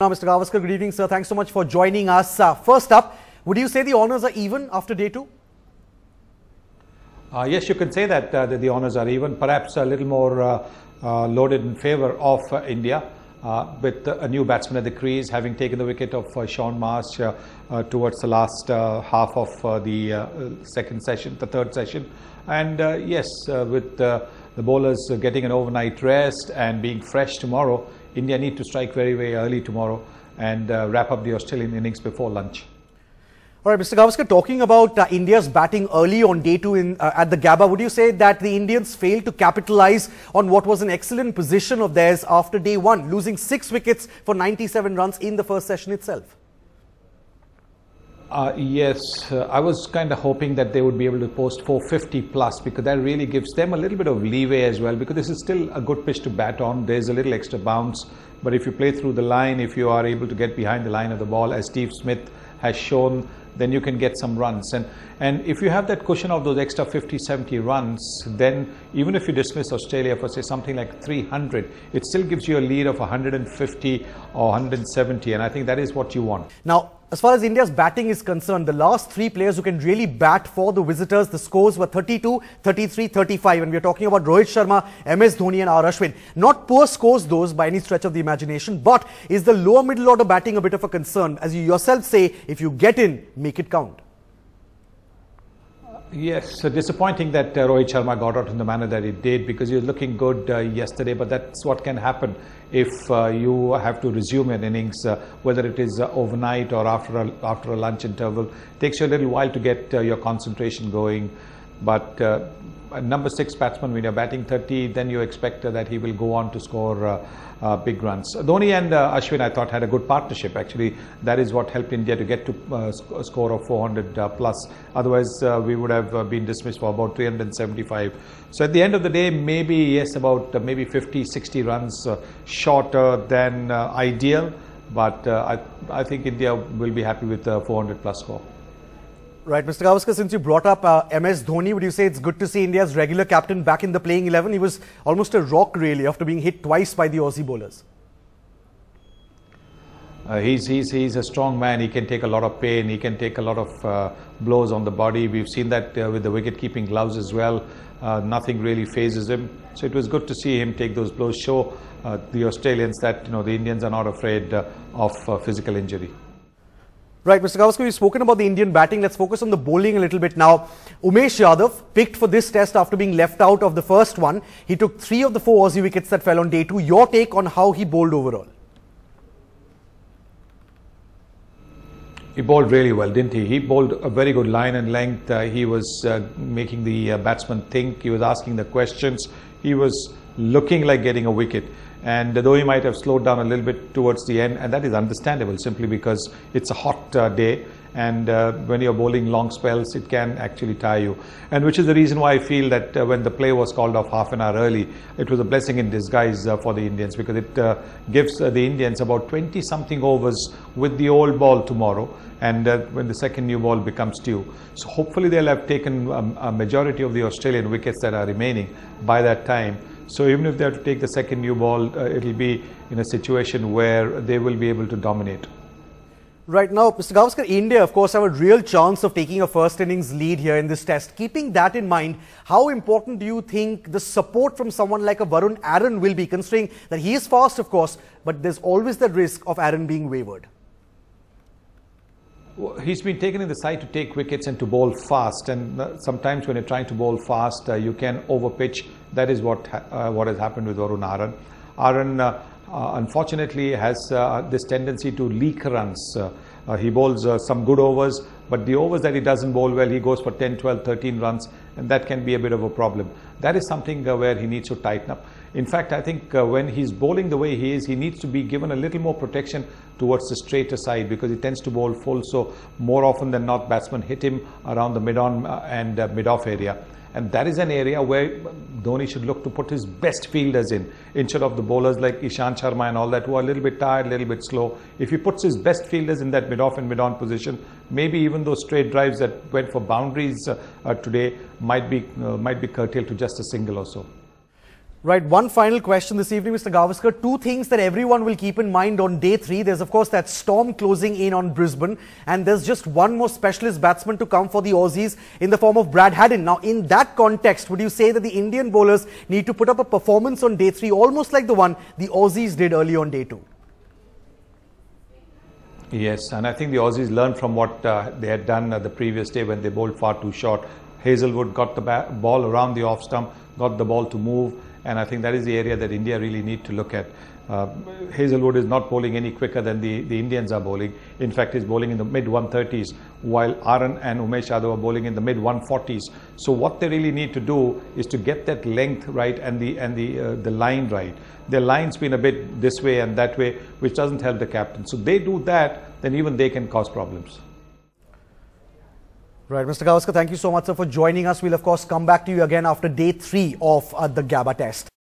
Now, Mr. Gavaskar, good evening, sir. Thanks so much for joining us. First up, would you say the honours are even after day two? Yes, you can say that the honours are even, perhaps a little more loaded in favour of India, with a new batsman at the crease, having taken the wicket of Sean Marsh towards the last half of the third session. And yes, with the bowlers getting an overnight rest and being fresh tomorrow, India need to strike very, very early tomorrow and wrap up the Australian innings before lunch. All right, Mr. Gavaskar, talking about India's batting early on day two at the Gabba, would you say that the Indians failed to capitalise on what was an excellent position of theirs after day one, losing 6 wickets for 97 runs in the first session itself? Yes, I was kind of hoping that they would be able to post 450 plus, because that really gives them a little bit of leeway as well, because this is still a good pitch to bat on. There's a little extra bounce, but if you play through the line, if you are able to get behind the line of the ball, as Steve Smith has shown, then you can get some runs. And if you have that cushion of those extra 50-70 runs, then even if you dismiss Australia for say something like 300, it still gives you a lead of 150 or 170, and I think that is what you want. Now, as far as India's batting is concerned, the last 3 players who can really bat for the visitors, the scores were 32, 33, 35. And we're talking about Rohit Sharma, MS Dhoni and R. Ashwin. Not poor scores those by any stretch of the imagination, but is the lower middle order batting a bit of a concern? As you yourself say, if you get in, make it count. Yes, so disappointing that Rohit Sharma got out in the manner that he did, because he was looking good yesterday, but that's what can happen if you have to resume an innings, whether it is overnight or after a lunch interval. It takes you a little while to get your concentration going, but number 6 batsman, when you're batting 30, then you expect that he will go on to score big runs. Dhoni and Ashwin, I thought, had a good partnership. Actually, that is what helped India to get to a score of 400 plus. Otherwise, we would have been dismissed for about 375. So at the end of the day, maybe, yes, about maybe 50-60 runs shorter than ideal. But I think India will be happy with the 400 plus score. Right, Mr. Gavaskar, since you brought up MS Dhoni, would you say it's good to see India's regular captain back in the playing 11? He was almost a rock, really, after being hit twice by the Aussie bowlers. He's a strong man. He can take a lot of pain. He can take a lot of blows on the body. We've seen that with the wicket-keeping gloves as well. Nothing really phases him. So it was good to see him take those blows, show the Australians that the Indians are not afraid of physical injury. Right, Mr. Gavaskar, we've spoken about the Indian batting. Let's focus on the bowling a little bit now. Umesh Yadav picked for this test after being left out of the first one. He took 3 of the 4 Aussie wickets that fell on day 2. Your take on how he bowled overall? He bowled really well, didn't he? He bowled a very good line and length. He was making the batsman think. He was asking the questions. He was looking like getting a wicket. And though he might have slowed down a little bit towards the end, and that is understandable simply because it's a hot day, and when you're bowling long spells, it can actually tire you. And which is the reason why I feel that when the play was called off half an hour early, it was a blessing in disguise for the Indians, because it gives the Indians about 20-something overs with the old ball tomorrow, and when the second new ball becomes due. So hopefully they'll have taken a majority of the Australian wickets that are remaining by that time. So even if they have to take the second new ball, it'll be in a situation where they will be able to dominate. Right now, Mr. Gavaskar, India, of course, have a real chance of taking a first innings lead here in this test. Keeping that in mind, how important do you think the support from someone like a Varun Aaron will be, considering that he is fast, of course, but there's always the risk of Aaron being wavered? He's been taken in the side to take wickets and to bowl fast, and sometimes when you're trying to bowl fast, you can overpitch. That is what has happened with Varun Aaron. Aaron, unfortunately, has this tendency to leak runs. He bowls some good overs, but the overs that he doesn't bowl well, he goes for 10, 12, 13 runs, and that can be a bit of a problem. That is something where he needs to tighten up. In fact, I think when he's bowling the way he is, he needs to be given a little more protection towards the straighter side, because he tends to bowl full. So more often than not, batsmen hit him around the mid-on and mid-off area. And that is an area where Dhoni should look to put his best fielders in, instead of the bowlers like Ishant Sharma and all that, who are a little bit tired, a little bit slow. If he puts his best fielders in that mid-off and mid-on position, maybe even those straight drives that went for boundaries today might be curtailed to just a single or so. Right, one final question this evening, Mr. Gavaskar. Two things that everyone will keep in mind on day 3. There's, of course, that storm closing in on Brisbane. And there's just one more specialist batsman to come for the Aussies in the form of Brad Haddin. Now, in that context, would you say that the Indian bowlers need to put up a performance on day 3, almost like the one the Aussies did early on day 2? Yes, and I think the Aussies learned from what they had done the previous day when they bowled far too short. Hazelwood got the ball around the off stump, got the ball to move, and I think that is the area that India really need to look at. Hazelwood is not bowling any quicker than the Indians are bowling. In fact, he's bowling in the mid-130s, while Varun and Umesh Yadav are bowling in the mid-140s. So what they really need to do is to get that length right and the line right. Their line's been a bit this way and that way, which doesn't help the captain. So they do that, then even they can cause problems. Right, Mr. Gavaskar, thank you so much, sir, for joining us. We'll, of course, come back to you again after day 3 of the Gabba test.